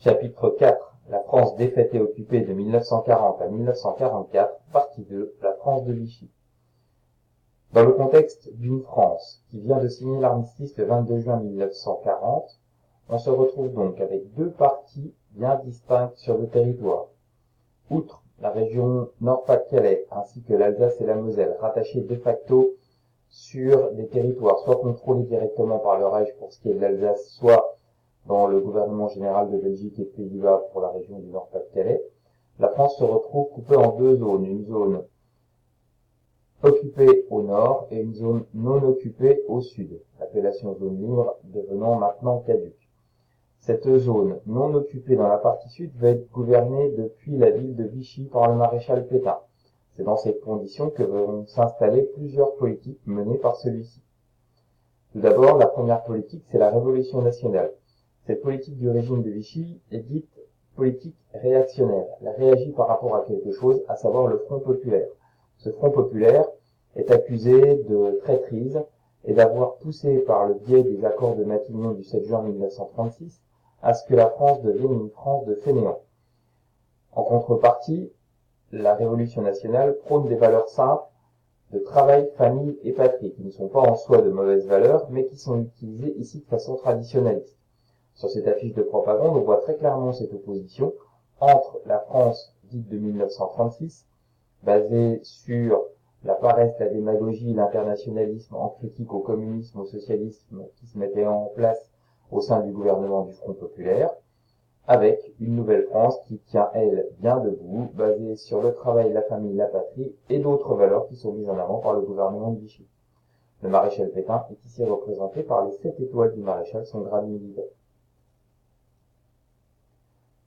Chapitre 4. La France défaite et occupée de 1940 à 1944, partie 2. La France de Vichy. Dans le contexte d'une France qui vient de signer l'armistice le 22 juin 1940, on se retrouve donc avec deux parties bien distinctes sur le territoire. Outre la région Nord-Pas-de-Calais ainsi que l'Alsace et la Moselle, rattachées de facto sur des territoires soit contrôlés directement par le Reich pour ce qui est de l'Alsace, soit dans le gouvernement général de Belgique et de Pays-Bas pour la région du Nord-Pas-de-Calais, la France se retrouve coupée en deux zones, une zone occupée au nord et une zone non occupée au sud, l'appellation zone libre devenant maintenant caduque. Cette zone non occupée dans la partie sud va être gouvernée depuis la ville de Vichy par le maréchal Pétain. C'est dans ces conditions que vont s'installer plusieurs politiques menées par celui-ci. Tout d'abord, la première politique, c'est la Révolution nationale. Cette politique du régime de Vichy est dite politique réactionnaire. Elle réagit par rapport à quelque chose, à savoir le Front populaire. Ce Front populaire est accusé de traîtrise et d'avoir poussé par le biais des accords de Matignon du 7 juin 1936 à ce que la France devienne une France de fainéants. En contrepartie, la Révolution nationale prône des valeurs simples de travail, famille et patrie, qui ne sont pas en soi de mauvaises valeurs, mais qui sont utilisées ici de façon traditionnaliste. Sur cette affiche de propagande, on voit très clairement cette opposition entre la France dite de 1936, basée sur la paresse, la démagogie, l'internationalisme en critique au communisme, au socialisme qui se mettait en place au sein du gouvernement du Front populaire, avec une nouvelle France qui tient, elle, bien debout, basée sur le travail, la famille, la patrie et d'autres valeurs qui sont mises en avant par le gouvernement de Vichy. Le maréchal Pétain est ici représenté par les 7 étoiles du maréchal, son grade militaire.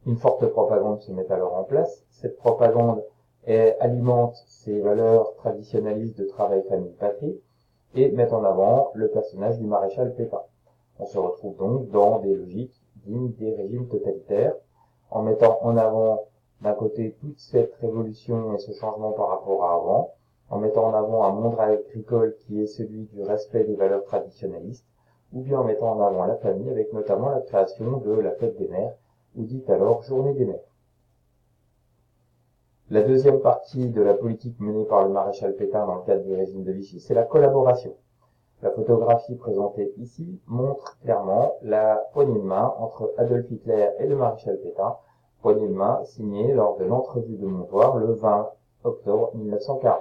Une forte propagande se met alors en place. Cette propagande alimente ces valeurs traditionnalistes de travail, famille, patrie et met en avant le personnage du maréchal Pétain. On se retrouve donc dans des logiques dignes des régimes totalitaires, en mettant en avant d'un côté toute cette révolution et ce changement par rapport à avant, en mettant en avant un monde agricole qui est celui du respect des valeurs traditionnalistes, ou bien en mettant en avant la famille avec notamment la création de la fête des mères, ou dite alors Journée des mères. La deuxième partie de la politique menée par le maréchal Pétain dans le cadre du régime de Vichy, c'est la collaboration. La photographie présentée ici montre clairement la poignée de main entre Adolf Hitler et le maréchal Pétain, poignée de main signée lors de l'entrevue de Montoire le 20 octobre 1940.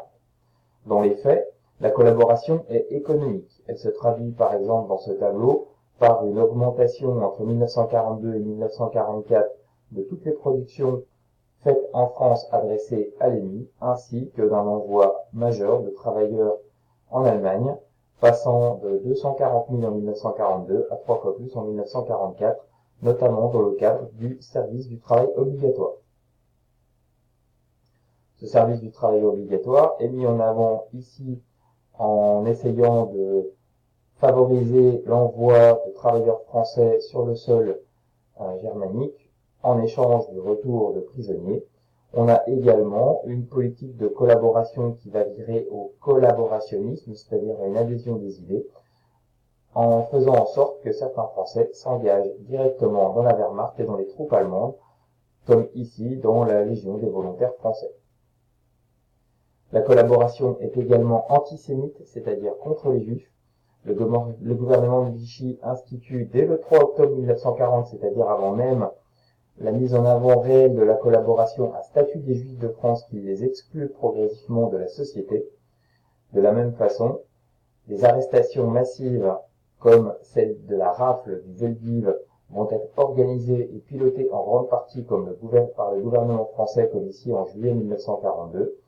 Dans les faits, la collaboration est économique. Elle se traduit par exemple dans ce tableau par une augmentation entre 1942 et 1944 de toutes les productions faites en France adressées à l'ennemi, ainsi que d'un envoi majeur de travailleurs en Allemagne, passant de 240 000 en 1942 à 3 fois plus en 1944, notamment dans le cadre du service du travail obligatoire. Ce service du travail obligatoire est mis en avant ici en essayant de favoriser l'envoi de travailleurs français sur le sol germanique en échange du retour de prisonniers. On a également une politique de collaboration qui va virer au collaborationnisme, c'est-à-dire à une adhésion des idées, en faisant en sorte que certains Français s'engagent directement dans la Wehrmacht et dans les troupes allemandes, comme ici dans la Légion des volontaires français. La collaboration est également antisémite, c'est-à-dire contre les Juifs. Le gouvernement de Vichy institue dès le 3 octobre 1940, c'est-à-dire avant même la mise en avant réelle de la collaboration, un statut des Juifs de France qui les exclut progressivement de la société. De la même façon, des arrestations massives comme celle de la rafle du Veldiv vont être organisées et pilotées en grande partie par le gouvernement français, comme ici en juillet 1942.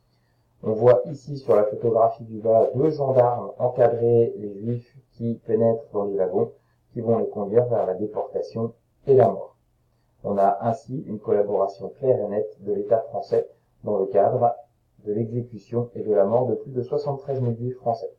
On voit ici sur la photographie du bas 2 gendarmes encadrer les Juifs qui pénètrent dans les wagons, qui vont les conduire vers la déportation et la mort. On a ainsi une collaboration claire et nette de l'État français dans le cadre de l'exécution et de la mort de plus de 73 000 Juifs français.